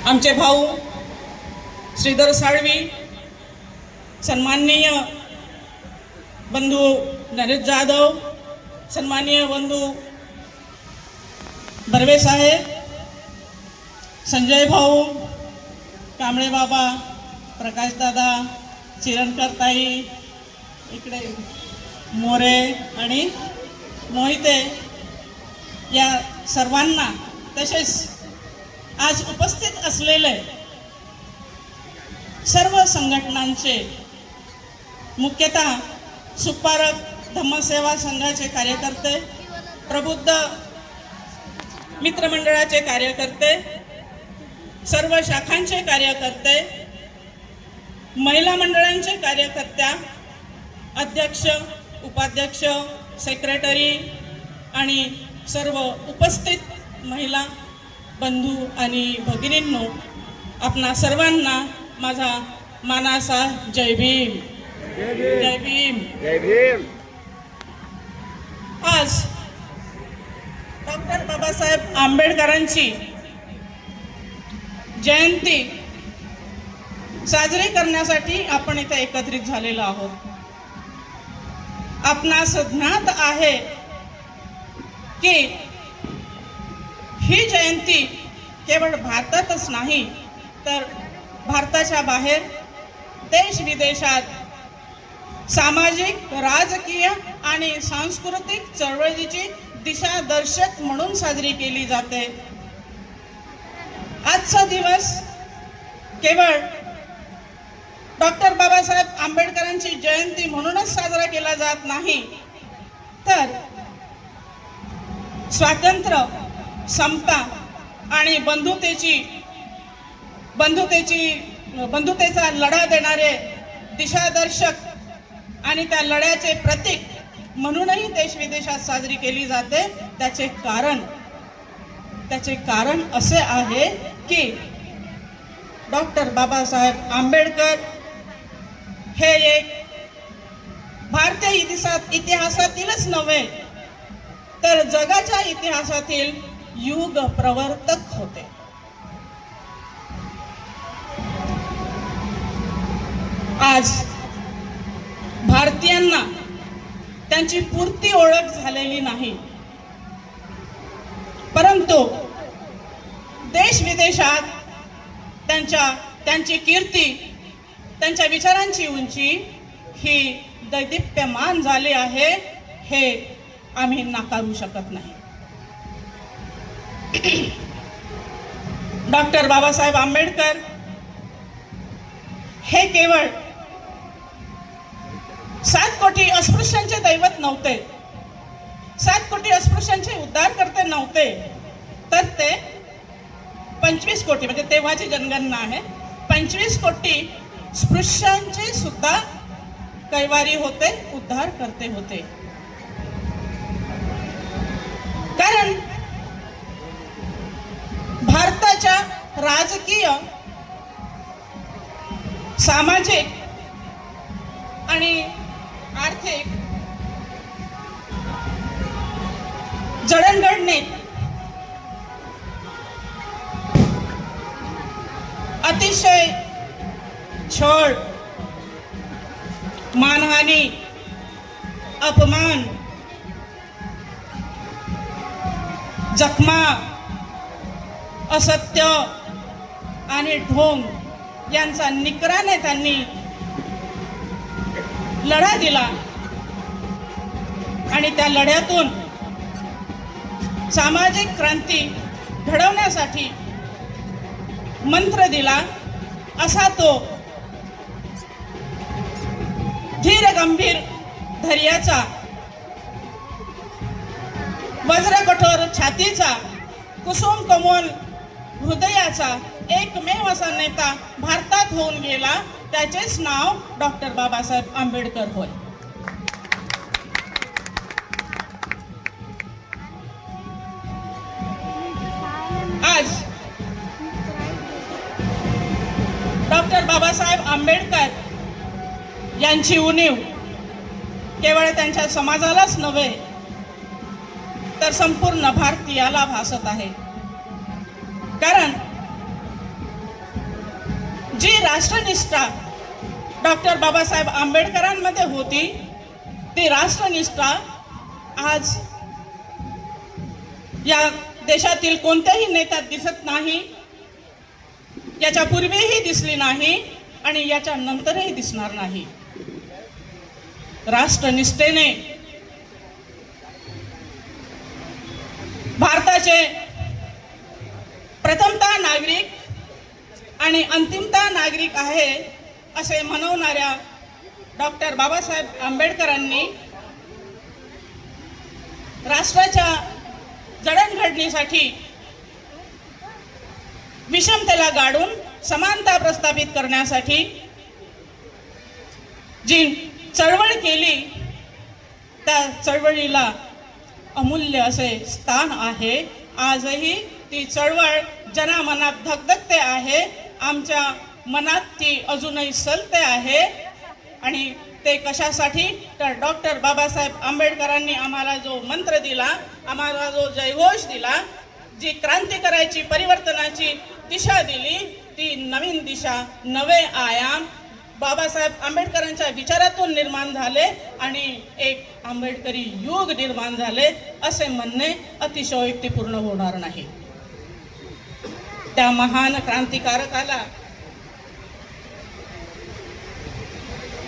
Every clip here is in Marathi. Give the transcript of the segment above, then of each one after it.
आमचे भाऊ श्रीधर साळवी, सन्माननीय बंधू नरेश जाधव, सन्माननीय बंधू बर्वे साहेब, संजय भाऊ, कांबळे बाबा, प्रकाश दादा, चिरणकर ताई, इकडे मोरे आणि मोहिते, या सर्वांना, तसेच आज उपस्थित असलेले सर्व संघटनांचे, मुख्यतः सुपारक धम्मसेवा संघाचे कार्यकर्ते, प्रबुद्ध मित्रमंडळाचे कार्यकर्ते, सर्व शाखांचे कार्यकर्ते, महिला मंडळांचे कार्यकर्त्या, अध्यक्ष, उपाध्यक्ष, सेक्रेटरी आणि सर्व उपस्थित महिला बंधू आणि भगिनींनो, आपणा सर्वांना माझा मानाचा जय भीम. जय भीम. जय भीम. आज डॉक्टर बाबासाहेब आंबेडकरांची जयंती साजरी करण्यासाठी आपण इथे एकत्रित झालेलो आहोत. आपणास ज्ञात आहे की ही जयंती केवळ भारतातच नाही तर भारताच्या बाहेर देश विदेशात सामाजिक, राजकीय आणि सांस्कृतिक चळवळीची दिशादर्शक म्हणून साजरी केली जाते. आजचा दिवस केवळ डॉक्टर बाबासाहेब आंबेडकरांची जयंती म्हणूनच साजरा केला जात नाही, तर स्वातंत्र्य, समता आणि बंधुतेचा लढा देणारे दिशादर्शक आणि त्या लढ्याचे प्रतीक म्हणूनही देश विदेशात साजरी केली जाते. त्याचे कारण असे आहे की डॉक्टर बाबासाहेब आंबेडकर हे एक भारतीय इतिहासातीलच नव्हे तर जगाच्या इतिहासातील युग प्रवर्तक होते. आज भारतीयांना त्यांची पूर्ती ओळख झालेली नाही, परंतु देश विदेशात त्यांची कीर्ती, त्यांच्या विचारांची उंची ही दैदिप्यमान झाली आहे, हे आम्ही नाकारू शकत नाही. डॉक्टर बाबासाहेब आंबेडकर हे केवळ 7 कोटी अस्पृश्यांचे दैवत नव्हते, 7 कोटी अस्पृश्यांचे उद्धारकर्ते नव्हते, तर ते 25 कोटी, म्हणजे तेव्हाची जनगणना आहे, 25 कोटी स्पृश्यांचे सुद्धा कैवारी होते, उद्धार करते होते. कारण भारताच्या राजकीय, सामाजिक आणि आर्थिक जडणघडणीत अतिशय छळ, मानहानी, अपमान, जखमा, असत्य आणि ढोंग यांचा निकराने त्यांनी लढा दिला आणि त्या लढ्यातून सामाजिक क्रांती घडवण्यासाठी मंत्र दिला. असा तो धीर गंभीर धैर्याचा, वज्रकठोर छातीचा, कुसुम कोमल हृदयाचा एकमेव असा नेता भारतात होऊन गेला, त्याचेच नाव डॉक्टर बाबासाहेब आंबेडकर होय. आज डॉक्टर बाबासाहेब आंबेडकर यांची उणीव केवळ त्यांच्या समाजालाच नव्हे तर संपूर्ण भारतीयाला भासत आहे. कारण जी राष्ट्रनिष्ठा डॉक्टर बाबासाहेब आंबेडकरांमध्ये होती, ती राष्ट्रनिष्ठा आज या देशातील कोणत्याही नेत्यात दिसत नाही, याच्या पूर्वीही दिसली नाही आणि याच्या नंतरही दिसणार नाही. राष्ट्रनिष्ठेने भारताचे प्रथमतः नागरिक आणि अंतिमतः नागरिक आहे असे म्हणवणाऱ्या डॉक्टर बाबासाहेब आंबेडकरांनी राष्ट्राच्या जडणघडणीसाठी विषमतेला गाडून समानता प्रस्थापित करण्यासाठी जी चळवळ केली, त्या चळवळीला अमूल्य असे स्थान आहे. आजही ती चळवळ जनामनात धगधगते आहे, आमच्या मनात ती अजूनही सलते आहे. आणि ते कशासाठी? तर डॉक्टर बाबासाहेब आंबेडकरांनी आम्हाला जो मंत्र दिला, आम्हाला जो जयघोष दिला, जी क्रांती करायची, परिवर्तनाची दिशा दिली, ती नवीन दिशा, नवे आयाम बाबासाहेब आंबेडकरांच्या विचारातून निर्माण झाले आणि एक आंबेडकरी युग निर्माण झाले असे म्हणणे अतिशयोक्तीपूर्ण होणार नाही. त्या महान क्रांतिकारकाला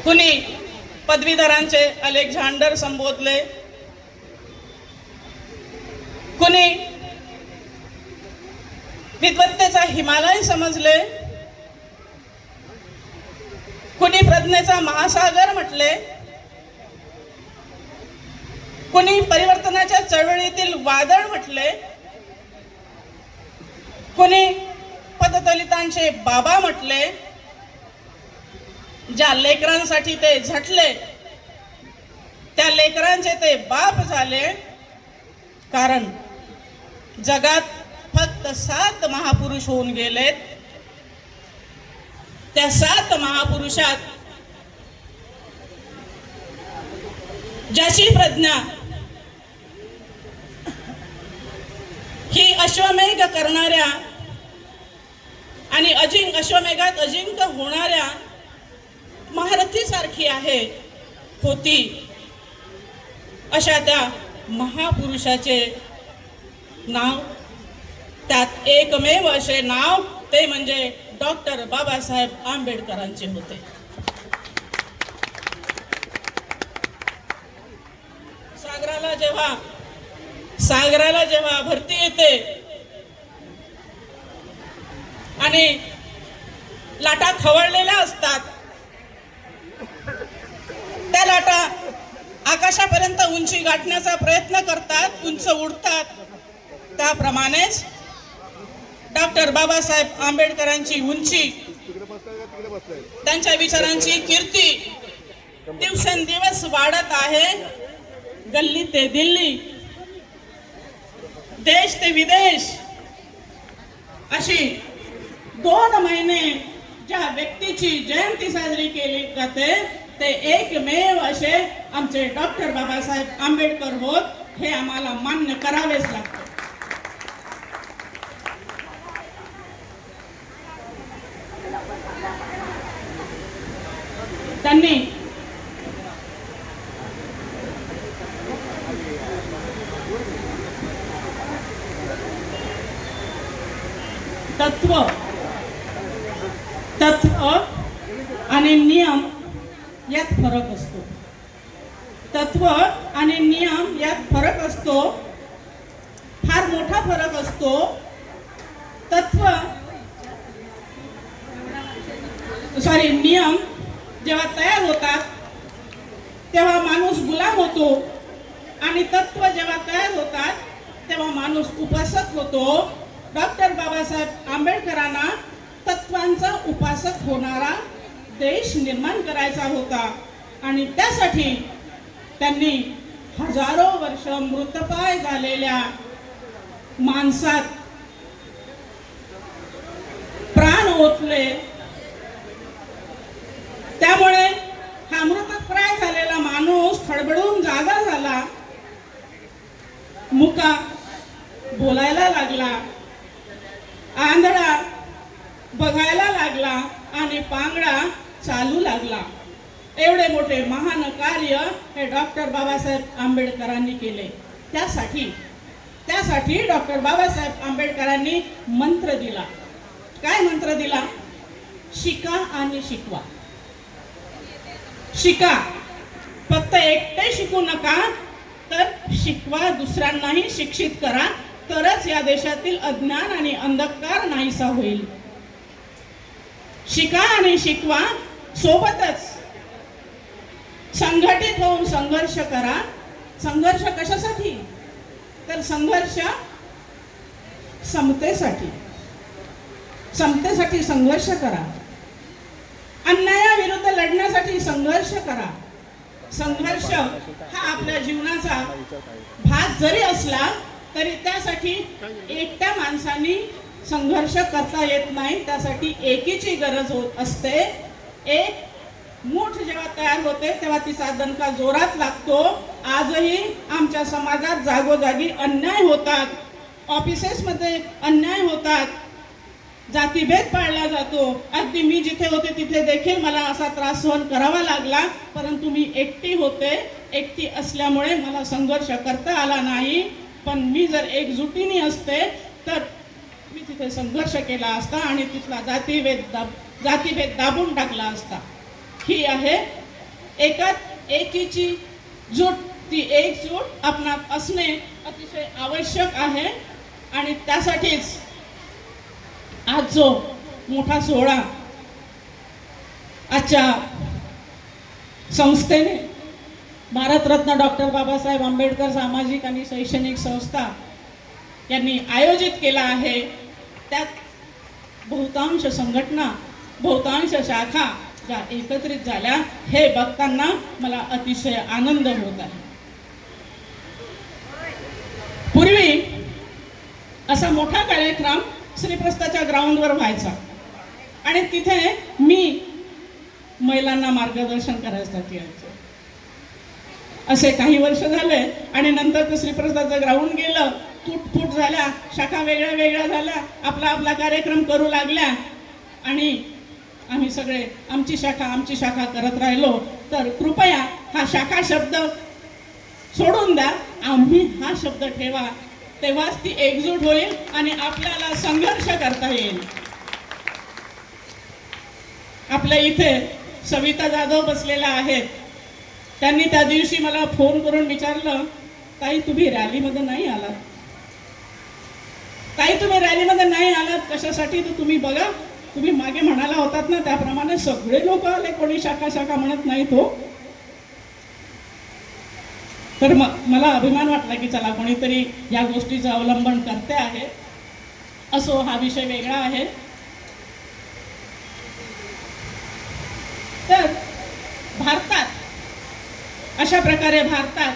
कुणी पदवीधरांचे अलेक्झांडर संबोधले, कुणी विद्वत्तेचा हिमालय समजले, कुणी प्रज्ञेचा महासागर म्हटले, कुणी परिवर्तनाच्या चळवळीतील वादळ म्हटले, कुणी पददलितांचे बाबा म्हटले. ज्या लेकरांसाठी ते झटले, त्या लेकरांचे ते बाप झाले. कारण जगात फक्त 7 महापुरुष होऊन गेलेत. त्या 7 महापुरुषात ज्याची प्रज्ञा ही अश्वमेघ करणाऱ्या आणि अश्वमेघात अजिंक्य होणाऱ्या महारथी सारखी आहे, होती, अशा त्या महापुरुषाचे नाव, त्यात एकमेव असे नाव, ते म्हणजे डॉक्टर बाबासाहेब आंबेडकरांचे होते. सागराला जेव्हा भरती येते आणि लाटा खवळलेल्या असतात, त्या लाटा आकाशापर्यंत उंची गाठण्याचा प्रयत्न करतात, उंच उडतात. त्याप्रमाणेच डॉक्टर बाबासाहेब आंबेडकरांची उंची, त्यांच्या विचारांची कीर्ती दिवसेंदिवस वाढत आहे. गल्ली ते दिल्ली, देश ते विदेश अशी 2 महिने ज्या व्यक्तीची जयंती साजरी केली जाते, ते एकमेव असे आमचे डॉक्टर बाबासाहेब आंबेडकर होत. हे आम्हाला मान्य करावेच लागते. त्यांनी तत्व आणि नियम यात फरक असतो. तत्व आणि नियम यात फरक असतो, फार मोठा फरक असतो. नियम जेव्हा तयार होतात तेव्हा माणूस गुलाम होतो आणि तत्व जेव्हा तयार होतात तेव्हा माणूस उपासक होतो. डॉक्टर बाबासाहेब आंबेडकरांना तत्वांचा उपासक होणारा देश निर्माण करायचा होता आणि त्यासाठी त्यांनी हजारो वर्ष मृतपाय झालेल्या माणसात प्राण ओतले. त्यामुळे हा मृतप्राय झालेला माणूस खडबडून जागा झाला, मुका बोलायला लागला, आंधळा बघायला लागला आणि पांगळा चालू लागला. एवढे मोठे महान कार्य हे डॉक्टर बाबासाहेब आंबेडकरांनी केले. त्यासाठी डॉक्टर बाबासाहेब आंबेडकरांनी मंत्र दिला. काय मंत्र दिला? शिका आणि शिकवा. शिका, फक्त एकटे शिकू नका, तर शिकवा, दुसऱ्यांनाही शिक्षित करा, तरच या देशातील अज्ञान आणि अंधकार नाहीसा होईल. शिका आणि शिकवा, सोबतच संघटित होऊन संघर्ष करा. संघर्ष कशासाठी? तर संघर्ष समतेसाठी संघर्ष करा. अन्यायाविरुद्ध लढण्यासाठी संघर्ष करा. संघर्ष हा आपल्या जीवनाचा भाग जरी असला तरी त्यासाठी एकट्या माणसांनी संघर्ष करता येत नाही. त्यासाठी एकीची गरज होत असते. एक मूठ जेव्हा तयार होते तेव्हा तिचा दणका जोरात लागतो. आजही आमच्या समाजात जागोजागी अन्याय होतात, ऑफिसेसमध्ये अन्याय होतात, जातीभेद पाळला जातो. अगदी मी जिथे होते तिथे देखील मला असा त्रास सहन करावा लागला, परंतु मी एकटी होते. एकटी असल्यामुळे मला संघर्ष करता आला नाही. पण मी जर एकजुटीने असते तर मी तिथे संघर्ष केला असता आणि तिथला जातीभेद दाबून टाकला असता. ही आहे एकीची जूट. ती एकजूट आपणात असणे अतिशय आवश्यक आहे. आणि त्यासाठीच आज जो मोठा सोहळा आजच्या संस्थेने भारतरत्न डॉक्टर बाबासाहेब आंबेडकर सामाजिक आणि शैक्षणिक संस्था यांनी आयोजित केला आहे, त्यात बहुतांश संघटना, बहुतांश शाखा ज्या एकत्रित झाल्या, हे बघताना मला अतिशय आनंद होत आहे. पूर्वी असा मोठा कार्यक्रम श्रीप्रस्थाच्या ग्राउंडवर व्हायचा आणि तिथे मी महिलांना मार्गदर्शन करायसाठी यायचे. असे काही वर्ष झाले आणि नंतर ते श्रीप्रस्थाचं ग्राउंड गेलं, तुटफूट झाल्या, शाखा वेगळ्या झाल्या, आपला कार्यक्रम करू लागल्या आणि आम्ही सगळे आमची शाखा करत राहिलो. तर कृपया हा शाखा शब्द सोडून द्या, आम्ही हा शब्द ठेवा. तेव्हाच ती एकजूट होईल आणि आपल्याला संघर्ष करता येईल. आपल्या इथे सविता जाधव बसलेल्या आहेत. त्यांनी त्या दिवशी मला फोन करून विचारलं, ताई तुम्ही रॅलीमध्ये नाही आलात? ताई तुम्ही रॅलीमध्ये नाही आलात कशासाठी? तर तुम्ही बघा, तुम्ही मागे म्हणाला होतात ना त्याप्रमाणे सगळे लोक आले, कोणी शाखा म्हणत नाही तो. तर मला अभिमान वाटला की चला कोणीतरी या गोष्टीचं अवलंबन करते आहे. असो, हा विषय वेगळा आहे. तर अशा प्रकारे भारतात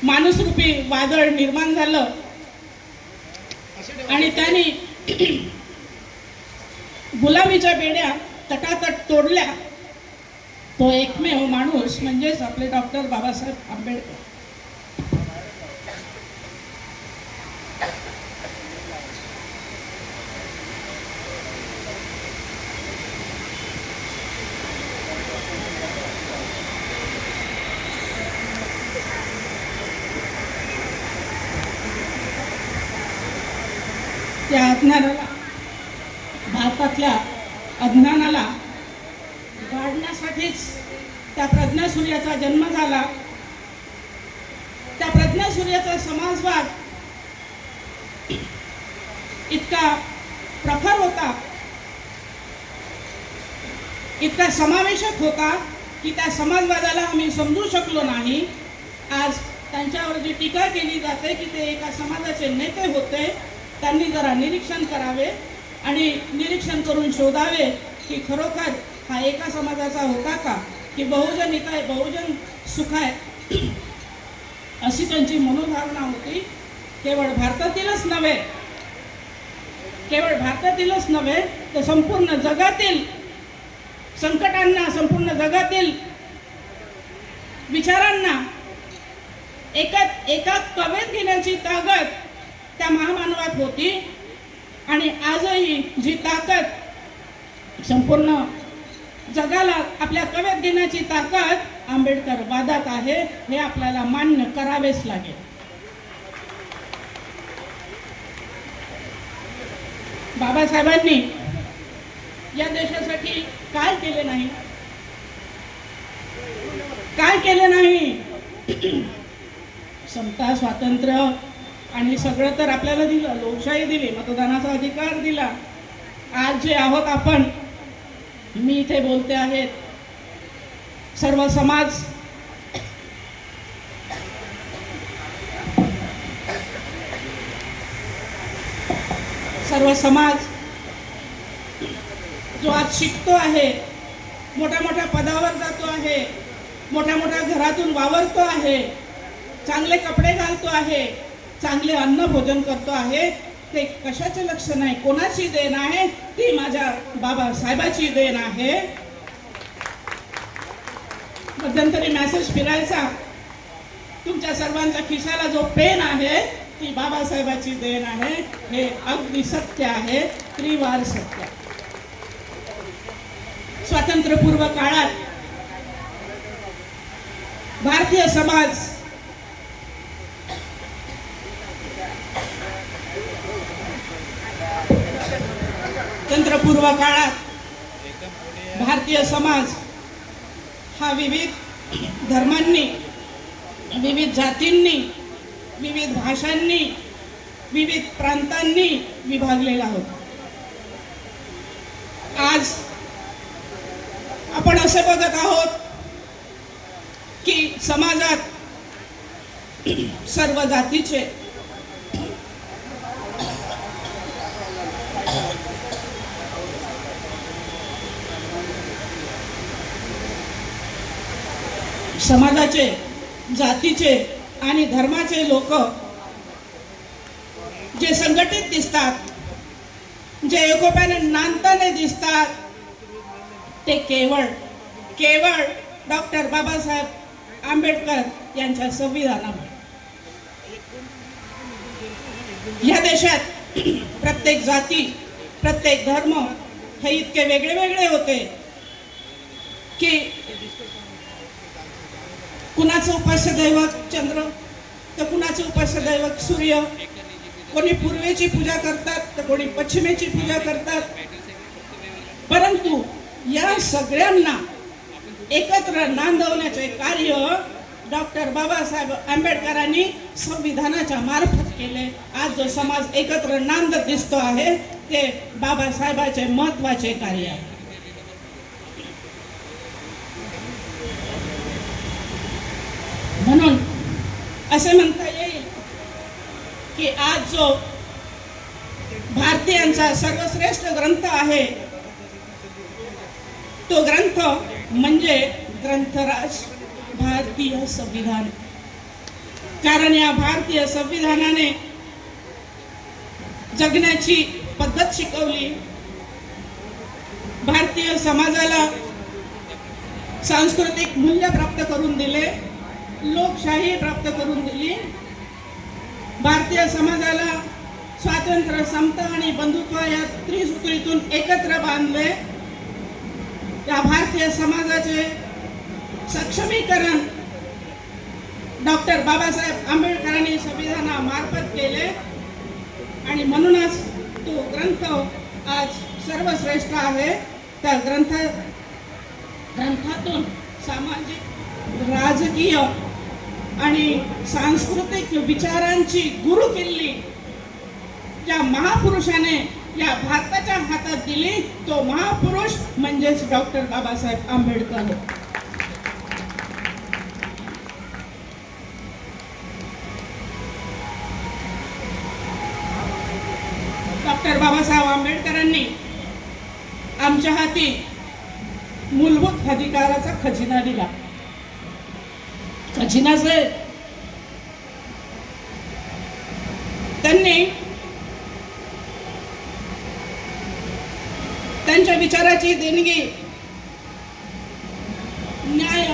माणूसरूपी वादळ निर्माण झालं आणि त्यांनी गुलामीच्या बेड्या तटातट तोडल्या. तो एकमेव माणूस म्हणजेच आपले डॉक्टर बाबासाहेब आंबेडकर. त्या अज्ञानाला, भारतातल्या अज्ञानाला गाडण्यासाठीच त्या प्रज्ञासूर्याचा जन्म झाला. त्या प्रज्ञासूर्याचा समाजवाद इतका प्रखर होता, इतका समावेशक होता की त्या समाजवादाला आम्ही समजू शकलो नाही. आज त्यांच्यावर जी टीका केली जाते की ते एका समाजाचे नेते होते, त्यांनी जरा निरीक्षण करावे आणि निरीक्षण करून शोधावे की खरोखर हा एका समाजाचा होता का, की बहुजन हिताय बहुजन सुखाय अशी त्यांची मनोधारणा होती. केवळ भारतातीलच नव्हे तर संपूर्ण जगातील संकटांना, संपूर्ण जगातील विचारांना एका कवेत घेण्याची ताकद त्या महामानवात होती. आणि आजही जी ताकद संपूर्ण जगाला आपल्या कव्यात देण्याची ताकद आंबेडकर वादात आहे हे आपल्याला मान्य करावेच लागेल. बाबासाहेबांनी या देशासाठी काय केले नाही, काय केले नाही? समता, स्वातंत्र्य आणि सगळं तर आपल्याला दिलं, लोकशाही दिली, मतदानाचा अधिकार दिला. आज जे आहोत आपण, मी इथे बोलते आहेत, सर्व समाज जो आज शिकतो आहे, मोठ्या मोठ्या पदावर जातो आहे, मोठ्या मोठ्या घरातून वावरतो आहे, चांगले कपडे घालतो आहे, चांगले अन्न भोजन करतो आहे, ते कशाचे लक्षण आहे, कोणाची देण आहे? ती माझ्या बाबासाहेबाची देण आहे. मध्यंतरी मेसेज फिरायचा, तुमच्या सर्वांच्या खिशाला जो पेन आहे ती बाबासाहेबाची देण आहे. हे अगदी सत्य आहे, त्रिवार सत्य. स्वातंत्र्यपूर्व काळात भारतीय समाज स्वातंत्र्यपूर्व काळात भारतीय समाज हा विविध धर्मांनी, विविध जातींनी, विविध भाषांनी, विविध प्रांतांनी विभागलेला होता. आज आपण असे बघत आहोत की समाजात सर्व जातीचे, समाजाचे, जातीचे आणि धर्माचे लोक जे संघटित दिसतात, जे एकोप्याने नांदताना दिसतात, ते केवळ डॉक्टर बाबासाहेब आंबेडकर यांच्या संविधानामुळे. या देशात प्रत्येक जाती, प्रत्येक धर्म हे इतके वेगळे वेगळे होते की कुणाचं उपास्य दैवत चंद्र, तर कुणाचं उपास्य दैवत सूर्य, कोणी पूर्वेची पूजा करतात तर कोणी पश्चिमेची पूजा करतात. परंतु या सगळ्यांना एकत्र नांदवण्याचे कार्य डॉक्टर बाबासाहेब आंबेडकरांनी संविधानाच्या मार्फत केले. आज जो समाज एकत्र नांदत दिसतो आहे ते बाबासाहेबांचे महत्त्वाचे कार्य आहे. म्हणून असे म्हणता येईल की आज जो भारतीयांचा सर्वश्रेष्ठ ग्रंथ आहे तो ग्रंथ म्हणजे ग्रंथराज भारतीय संविधान. कारण या भारतीय संविधानाने जगण्याची पद्धत शिकवली, भारतीय समाजाला सांस्कृतिक मूल्य प्राप्त करून दिले, लोकशाही प्राप्त करून दिली, भारतीय समाजाला स्वातंत्र्य, समता आणि बंधुत्व या त्रिसूत्रीतून एकत्र बांधले. या भारतीय समाजाचे सक्षमीकरण डॉक्टर बाबासाहेब आंबेडकरांनी संविधानामार्फत केले आणि म्हणूनच तो ग्रंथ आज सर्वश्रेष्ठ आहे. त्या ग्रंथातून सामाजिक, राजकीय आणि सांस्कृतिक विचारांची गुरुकिल्ली ज्या महापुरुषाने या भारताच्या हातात दिली तो महापुरुष म्हणजेच डॉक्टर बाबासाहेब आंबेडकर. डॉक्टर बाबासाहेब आंबेडकरांनी आमच्या हाती मूलभूत अधिकाराचा खजिना दिला. खजिना से त्यांनी त्यांच्या विचाराची देणगी न्याय,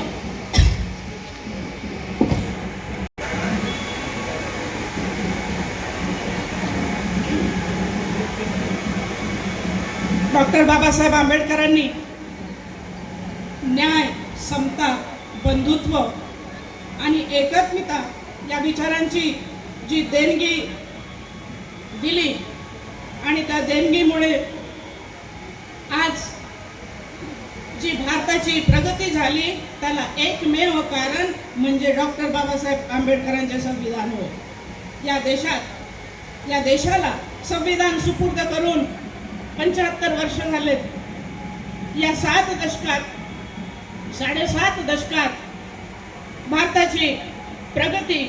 डॉक्टर बाबासाहेब आंबेडकरांनी न्याय, समता, बंधुत्व आणि एकात्मता या विचारांची जी देणगी दिली आणि त्या देणगीमुळे आज जी भारताची प्रगती झाली त्याला एकमेव कारण म्हणजे डॉक्टर बाबासाहेब आंबेडकरांचे संविधान होय. या देशाला संविधान सुपूर्द करून 75 वर्ष झालेत. या 7.5 दशकात भारताची प्रगती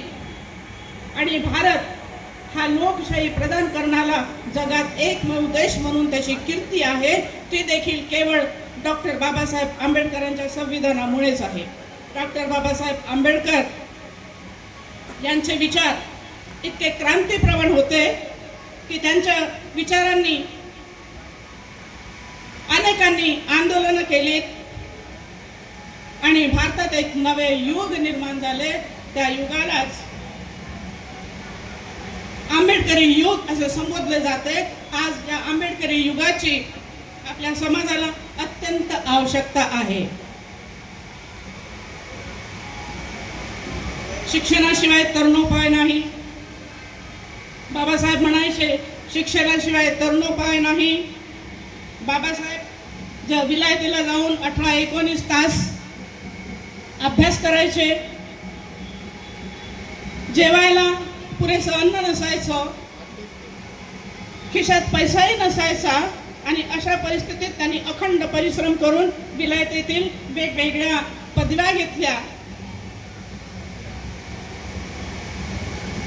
आणि भारत हा लोकशाही प्रदान करणारा जगात एकमेव देश म्हणून त्याची कीर्ती आहे. ती देखील केवळ डॉक्टर बाबासाहेब आंबेडकरांच्या संविधानामुळेच आहे. डॉक्टर बाबासाहेब आंबेडकर यांचे विचार इतके क्रांतीप्रवण होते की त्यांच्या विचारांनी अनेकांनी आंदोलनं केलीत आणि भारतात एक नवे युग निर्माण झाले. त्या युगालाच आंबेडकरी युग असे संबोधले जाते. आज या आंबेडकरी युगाची आपल्या समाजाला अत्यंत आवश्यकता आहे. शिक्षणाशिवाय तरुणोपाय नाही. बाबासाहेब म्हणायचे शिक्षणाशिवाय तरुणोपाय नाही. बाबासाहेब ज्या विलायतेला जाऊन 18-19 तास अभ्यास करायचे. जेवायला पुरेसं अन्न नसायचं, खिशात पैसाही नसायचा आणि अशा परिस्थितीत त्यांनी अखंड परिश्रम करून विलायतेतील वेगवेगळ्या पदव्या घेतल्या.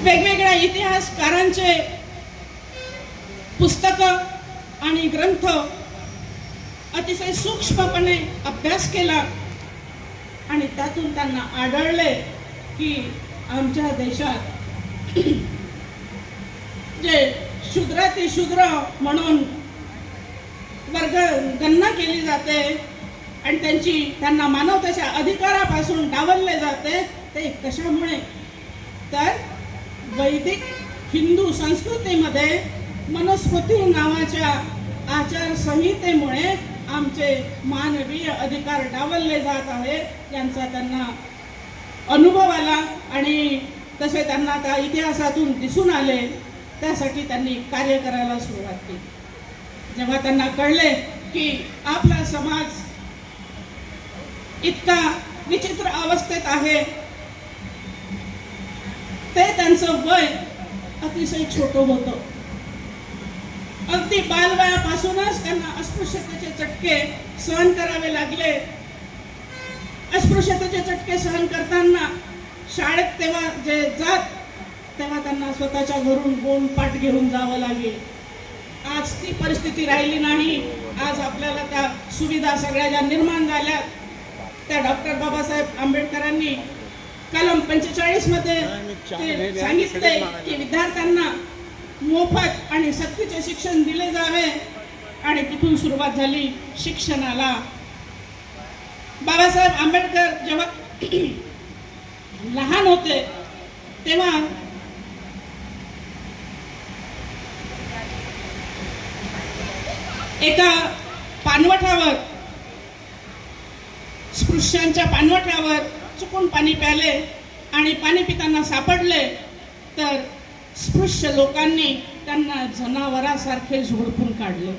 वेगवेगळ्या इतिहासकारांचे पुस्तकं आणि ग्रंथ अतिशय सूक्ष्मपणे अभ्यास केला आणि त्यातून त्यांना आढळले की आमच्या देशात जे शूद्राती शूद्र म्हणून गणना केली जाते आणि त्यांना मानवतेच्या अधिकारापासून डावलले जाते, ते कशामुळे? तर वैदिक हिंदू संस्कृतीमध्ये मनुस्मृती नावाच्या आचारसंहितेमुळे आमचे मानवीय अधिकार डावलले जात आहे यांचा त्यांना अनुभव आला आणि तसे त्यांना त्या इतिहासातून दिसून आले. त्यासाठी त्यांनी कार्य करायला सुरुवात केली. जेव्हा त्यांना कळले की आपला समाज इतका विचित्र अवस्थेत आहे, ते त्यांचं वय अतिशय छोटं होतं. अगदी बालवयापासूनच त्यांना अस्पृश्यतेचे चटके सहन करावे लागले. अस्पृश्यतेचे चटके सहन करताना शाळेत तेव्हा त्यांना स्वतःच्या घरून गोंडपाठ घेऊन जावं लागेल. आज ती परिस्थिती राहिली नाही. आज आपल्याला त्या सुविधा सगळ्या ज्या निर्माण झाल्या त्या डॉक्टर बाबासाहेब आंबेडकरांनी कलम 45 मध्ये सांगितले की विद्यार्थ्यांना मोफत आणि सक्तीचे शिक्षण दिले जावे आणि तिथून सुरुवात झाली शिक्षणाला. बाबासाहेब आंबेडकर जेव्हा लहान होते तेव्हा एका पाणवठ्यावर, स्पृश्यांच्या पाणवठ्यावर चुकून पाणी प्याले आणि पाणी पिताना सापडले तर स्पृश्य लोकांनी त्यांना जनावरासारखे झोडपून काढले.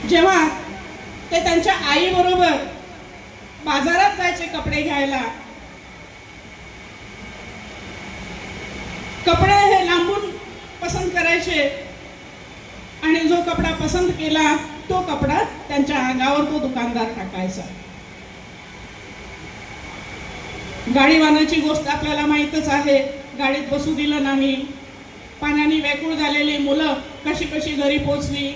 जेव्हा ते त्यांच्या आईबरोबर बाजारात जायचे कपडे घ्यायला, कपडे हे लांबून पसंत करायचे आणि जो कपडा पसंत केला तो कपडा त्यांच्या अंगावर तो दुकानदार टाकायचा. गाडीवानाची गोष्ट आपल्याला माहीतच आहे. गाडीत बसू दिलं नाही. पाण्याने व्याकुळ झालेली मुलं कशी कशी घरी पोचली.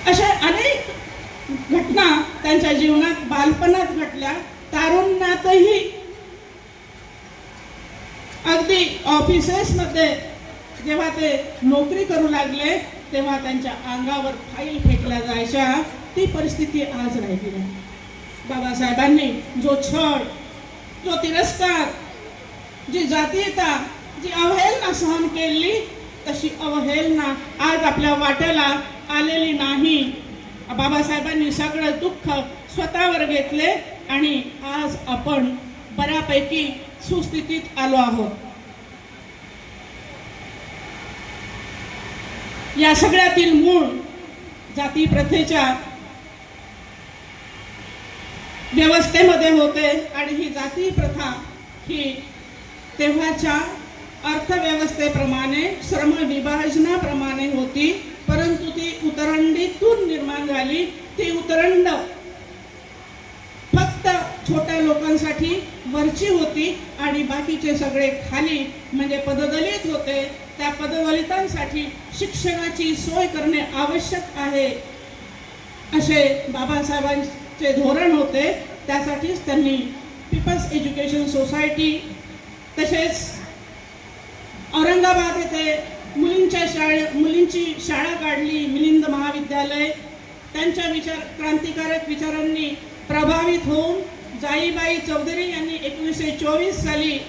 अशा अनेक घटना त्यांच्या जीवनात बालपणात घडल्या. तारुण्यातही अगदी ऑफिसेसमध्ये जेव्हा ते नोकरी करू लागले तेव्हा त्यांच्या अंगावर फाईल फेकल्या जायच्या. ती परिस्थिती आज राहिली नाही. बाबासाहेबांनी जो छळ, जो तिरस्कार, जी जातीयता जी अवहेलना सहन केली तशी अवहेलना आज आपल्या वाट्याला आलेली नाही. बाबासाहेबांनी सगळं दुःख स्वतःवर घेतले आणि आज आपण बऱ्यापैकी सुस्थितीत आलो आहोत. या सगळ्यातील मूळ जाती प्रथेच्या व्यवस्थेमध्ये होते आणि ही जाती प्रथा ही तेव्हाच्या अर्थव्यवस्थेप्रमाणे श्रम विभाजनाप्रमाणे होती, परंतु ती उतरंडीतून निर्माण झाली. ती उतरंड फक्त छोट्या लोकांसाठी वरची होती आणि बाकीचे सगळे खाली म्हणजे पददलित होते. त्या पददलितांसाठी शिक्षणाची सोय करणे आवश्यक आहे असे बाबासाहेबांचे धोरण होते. त्यासाठीच त्यांनी पीपल्स एज्युकेशन सोसायटी तसेच औरंगाबाद येथे मुलींची शाळा काढली, मिलिंद महाविद्यालय. त्यांच्या क्रांतिकारक विचारांनी प्रभावित होऊन जाईबाई चौधरी यांनी 1924 साली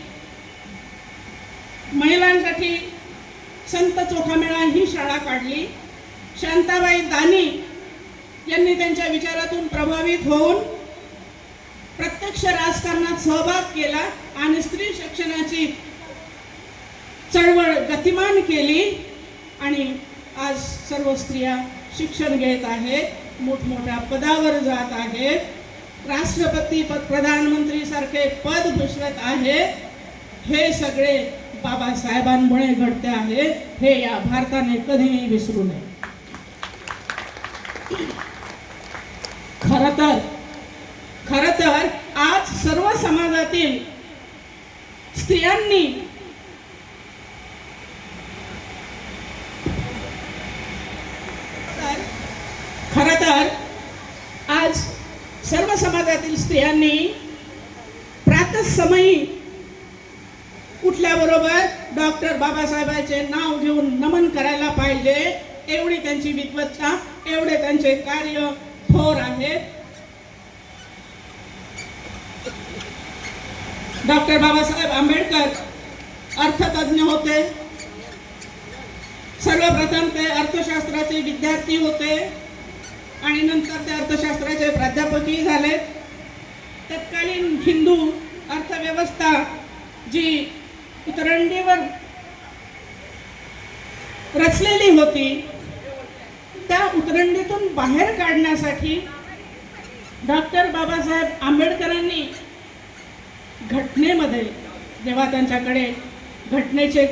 महिलांसाठी संत चोखामेळा ही शाळा काढली. शांताबाई दानी यांनी त्यांच्या विचारातून प्रभावित होऊन प्रत्यक्ष राजकारणात सहभाग केला आणि स्त्री शिक्षणाची चळवळ गतिमान केली आणि आज सर्व स्त्रिया शिक्षण घेत आहेत, मोठमोठ्या पदावर जात आहेत, राष्ट्रपती पद, प्रधानमंत्री सारखे पद भूषवत आहेत. हे सगळे बाबासाहेबांमुळे घडते आहे, हे या भारताने कधीही विसरू नये. खरं तर आज सर्व समाजातील स्त्रियांनी प्रातःसमयी उठल्याबरोबर डॉक्टर बाबासाहेबांचे नाव घेऊन नमन करायला पाहिजे. एवढी त्यांची विद्वत्ता, एवढे त्यांचे कार्य थोर आहेत. डॉक्टर बाबासाहेब आंबेडकर अर्थतज्ञ होते. सर्वप्रथम ते अर्थशास्त्राचे विद्यार्थी होते आणि नंतर ते अर्थशास्त्राचे प्राध्यापकही झाले. तत्कालीन हिंदू अर्थव्यवस्था जी उतरंडीवर रचलेली होती, त्या उतरंडीतून बाहेर काढण्यासाठी डॉक्टर बाबासाहेब आंबेडकरांनी घटनेमध्ये, जेव्हा त्यांच्याकडे घटनेचे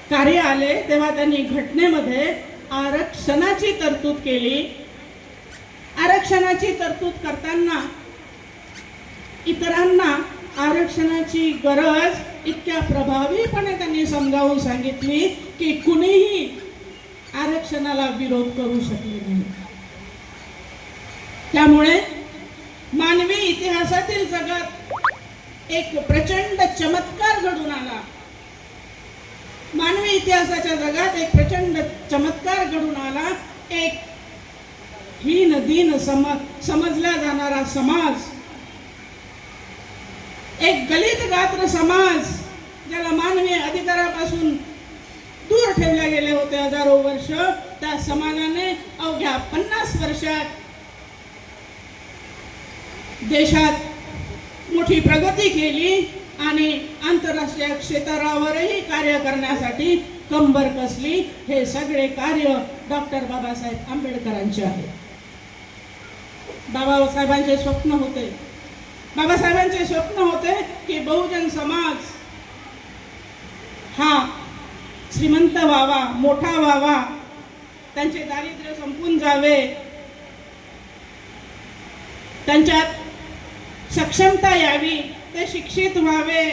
कार्य आले तेव्हा त्यांनी घटनेमध्ये आरक्षणाची तरतूद केली. आरक्षणाची तरतूद करताना इतरांना आरक्षणाची गरज इतक्या प्रभावीपणे त्यांनी समजावून सांगितली की कुणीही आरक्षणाला विरोध करू शकले नाही. त्यामुळे मानवी इतिहासातील जगात एक प्रचंड चमत्कार घडून आला. मानवी इतिहासाच्या जगात एक प्रचंड चमत्कार घडून आला. एक हीन दीन समजला जाणारा समाज, एक दलित गात्र समाज, ज्याला मानवी अधिकारापासून दूर ठेवले गेले होते हजारो वर्ष, त्या समाजाने अवघ्या 50 वर्षात देशात मोठी प्रगती केली आणि आंतरराष्ट्रीय क्षेत्रावरही कार्य करण्यासाठी कंबर कसली. हे सगळे कार्य डॉक्टर बाबासाहेब आंबेडकरांचे आहे. बाबासाहेबांचे स्वप्न होते की बहुजन समाज हा श्रीमंत व्हावा, मोठा व्हावा, त्यांचे दारिद्र्य संपून जावे, त्यांच्यात सक्षमता यावी, ते शिक्षित व्हावे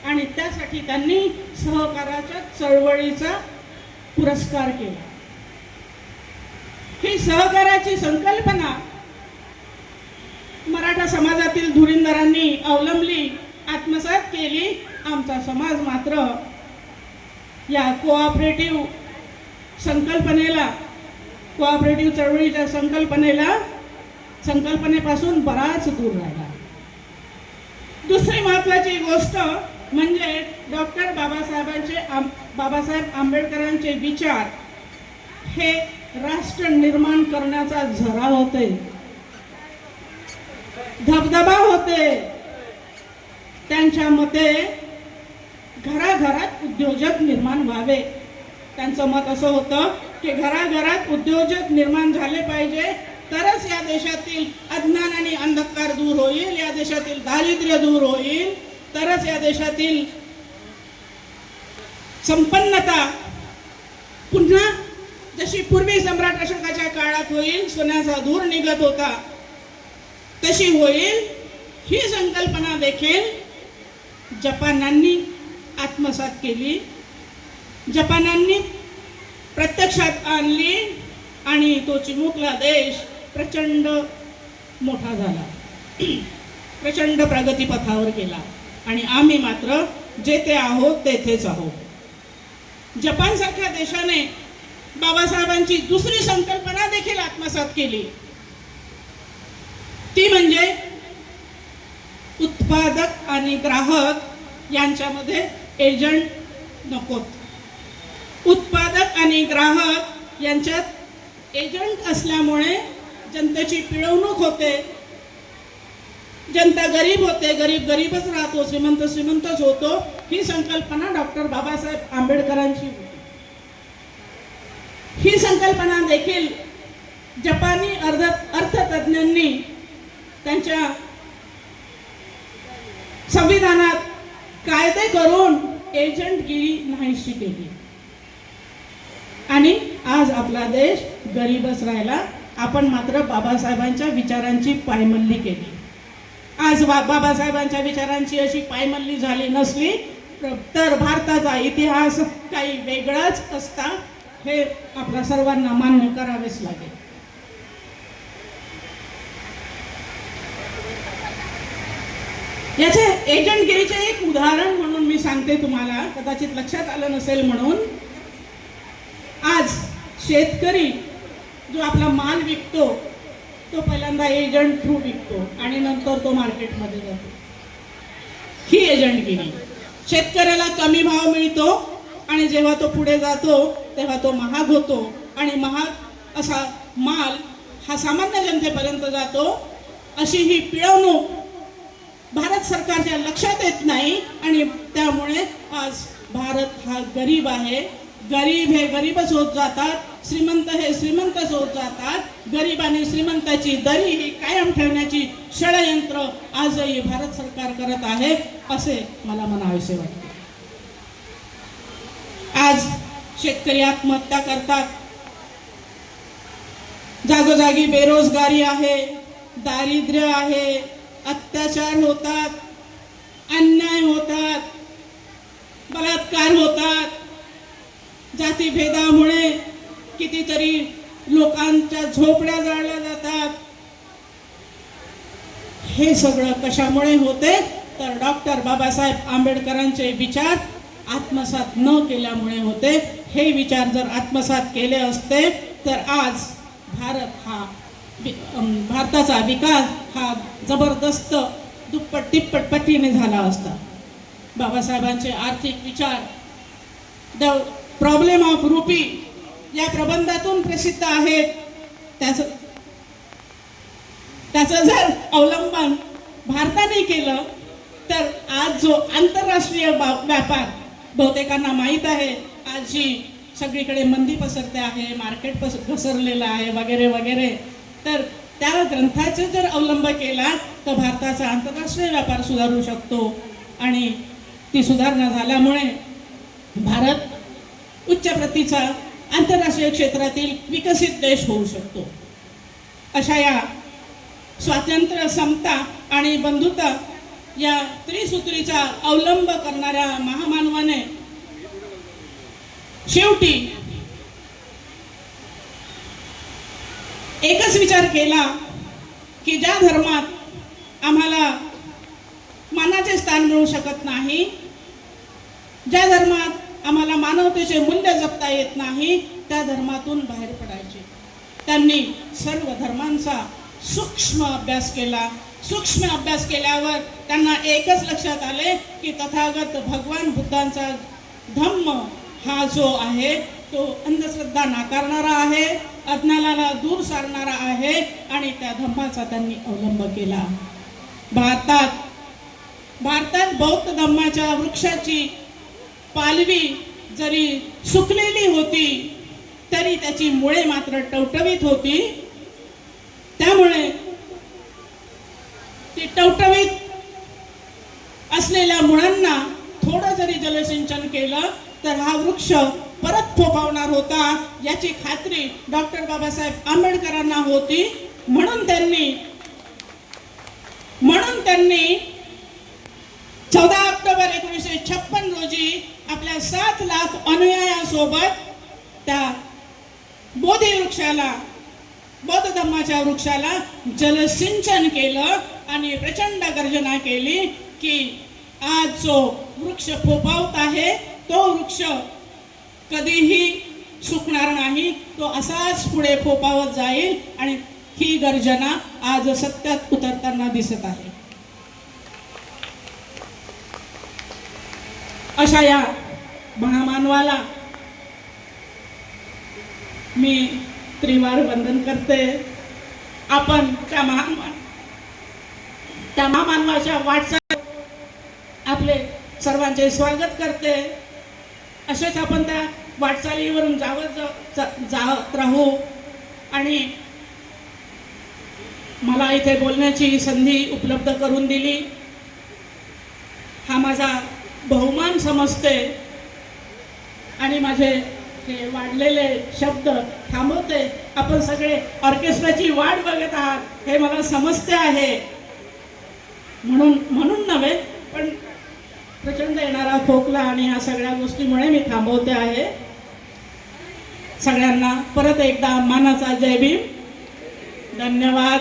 आणि त्यासाठी त्यांनी सहकाराच्या चळवळीचा पुरस्कार केला. ही सहकाराची संकल्पना मराठा समाजातील धुरींदरांनी अवलंबली, आत्मसात केली. आमचा समाज मात्र या कोऑपरेटिव्ह चळवळीच्या संकल्पनेपासून बराच दूर राहिला. दुसरी महत्त्वाची गोष्ट म्हणजे डॉक्टर बाबासाहेब आंबेडकरांचे विचार हे राष्ट्र निर्माण करण्याचा झरा होते, धबधबा होते. त्यांच्या मते घराघरात उद्योजक निर्माण व्हावे. त्यांचं मत असं होतं की घराघरात उद्योजक निर्माण झाले पाहिजे, तरच या देशातील अज्ञान आणि अंधकार दूर होईल, या देशातील दारिद्र्य दूर होईल, तरच या देशातील संपन्नता पुन्हा जशी पूर्वी सम्राट अशोकाच्या काळात होईल, सोन्याचा धूर निघत होता तशी होईल. ही संकल्पना देखील जपानांनी आत्मसात केली, जपानांनी प्रत्यक्षात आणली आणि तो चिमुकला देश प्रचंड मोठा झाला, प्रचंड प्रगतीपथावर गेला आणि आम्ही मात्र जेथे आहोत तेथेच आहोत. जपानसारख्या देशाने बाबासाहेबांची दुसरी संकल्पना देखील आत्मसात केली, ती म्हणजे उत्पादक आणि ग्राहक यांच्यामध्ये एजंट नकोत. उत्पादक आणि ग्राहक यांच्यात एजंट असल्यामुळे जनतेची पिळवणूक होते, जनता गरीब होते, गरीब गरीबच राहतो, श्रीमंत श्रीमंतच होतो. ही संकल्पना डॉक्टर बाबासाहेब आंबेडकरांची होती. ही संकल्पना देखील जपानी अर्थतज्ञांनी त्यांच्या संविधानात कायदे करून एजंटगिरी नाहीशी केली आणि आज आपला देश गरीबच राहिला. आपण मात्र बाबासाहेबांच्या विचारांची पायमल्ली केली. आज बाबासाहेबांच्या विचारांची अशी पायमल्ली झाली नसली तर भारताचा इतिहास काही वेगळाच असता, हे आपल्या सर्वांना मान्य करावेच लागेल. याचे एजंटगिरीचे एक उदाहरण म्हणून मी सांगते तुम्हाला, कदाचित लक्षात आलं नसेल म्हणून. आज शेतकरी जो आपला माल विकतो तो पहिल्यांदा एजंट थ्रू विकतो आणि नंतर तो मार्केटमध्ये जातो. ही एजंटगिरी. शेतकऱ्याला कमी भाव मिळतो आणि जेव्हा तो पुढे जातो तेव्हा तो महाग होतो आणि महाग असा माल हा सामान्य जनतेपर्यंत जातो. अशी ही पिळवणूक भारत सरकारच्या लक्षात येत नाही आणि त्यामुळे आज भारत हा गरीब आहे. गरीब हे गरीबच होत जातात, श्रीमंत हे श्रीमंतच होत जातात. गरीब आणि श्रीमंताची दरी ही कायम ठेवण्याची षडयंत्र आजही भारत सरकार करत आहे असे मला म्हणावेसे वाटते. आज शेतकरी आत्महत्या करतात, जागोजागी बेरोजगारी आहे, दारिद्र्य आहे, अत्याचार होतात, अन्याय होतात, बलात्कार होतात, जातीभेदामुळे कितीतरी लोकांच्या झोपड्या जाळल्या जातात. हे सगळं कशामुळे होते तर डॉक्टर बाबासाहेब आंबेडकरांचे विचार आत्मसात न केल्यामुळे होते. हे विचार जर आत्मसात केले असते तर आज भारताचा विकास हा जबरदस्त दुप्पट तिप्पट पटीने झाला असता. बाबासाहेबांचे आर्थिक विचार द प्रॉब्लेम ऑफ रुपी या प्रबंधातून प्रसिद्ध आहेत. त्याचं जर अवलंबन भारताने केलं तर आज जो आंतरराष्ट्रीय व्यापार बहुतेकांना माहीत आहे, आज जी सगळीकडे मंदी पसरते आहे, मार्केट घसरलेलं आहे वगैरे वगैरे, तर त्या ग्रंथाचा जर अवलंब केला तर भारताचा आंतरराष्ट्रीय व्यापार सुधारू शकतो आणि ती सुधारणा झाल्यामुळे भारत उच्च प्रतीचा आंतरराष्ट्रीय क्षेत्रातील विकसित देश होऊ शकतो. अशा या स्वातंत्र्य, समता आणि बंधुता या त्रिसूत्रीचा अवलंब करणाऱ्या महामानवाने शेवटी एकच विचार केला की ज्या धर्मात आम्हाला मानाचे स्थान मिळू शकत नाही, ज्या धर्मात आम्हाला मानवतेचे मूल्य जपता येत नाही, त्या धर्मातून बाहेर पडायचे. त्यांनी सर्व धर्मांचा सूक्ष्म अभ्यास केला सूक्ष्म अभ्यास केल्यावर त्यांना एकच लक्षात आले की तथागत भगवान बुद्धांचा धम्म हा जो आहे तो अंधश्रद्धा नाकारणारा आहे, अज्ञानाला दूर सारणारा आहे आणि त्या धम्माचा त्यांनी अवलंब केला. भारतात बौद्ध धम्माच्या वृक्षाची पालवी जरी सुकलेली होती तरी त्याची मुळे मात्र टवटवीत होती. त्यामुळे ती टवटवीत असलेल्या मुळांना थोडं जरी जलसिंचन केलं तर हा वृक्ष परत फोफावणार होता याची खात्री डॉक्टर बाबासाहेब आंबेडकरांना होती. म्हणून त्यांनी 14 ऑक्टोबर 1956 रोजी आपल्या 7 लाख अनुयायांसोबत त्या बौद्ध धम्माच्या वृक्षाला जलसिंचन केलं आणि प्रचंड गर्जना केली की आज जो वृक्ष फोफावत आहे तो वृक्ष कधीही सुकणार नाही, तो असाच पुढे फोफावत जाईल आणि ही गर्जना आज सत्यात उतरताना दिसत आहे. अशा या महामानवाला मी त्रिवार वंदन करते. आपण त्या महामानवाच्या वाटचाल आपले सर्वांचे स्वागत करते. असेच आपण त्या वाटचालीवरून जात राहू. आणि मला इथे बोलण्याची संधी उपलब्ध करून दिली हा माझा बहुमान समजते आणि माझे हे वाढलेले शब्द थांबवते. आपण सगळे ऑर्केस्ट्राची वाट बघत आहात हे मला समजते आहे, म्हणून नव्हे पण प्रचंड येणारा खोकला आणि ह्या सगळ्या गोष्टीमुळे मी थांबवते आहे. सगळ्यांना परत एकदा मानाचा जय भीम. धन्यवाद.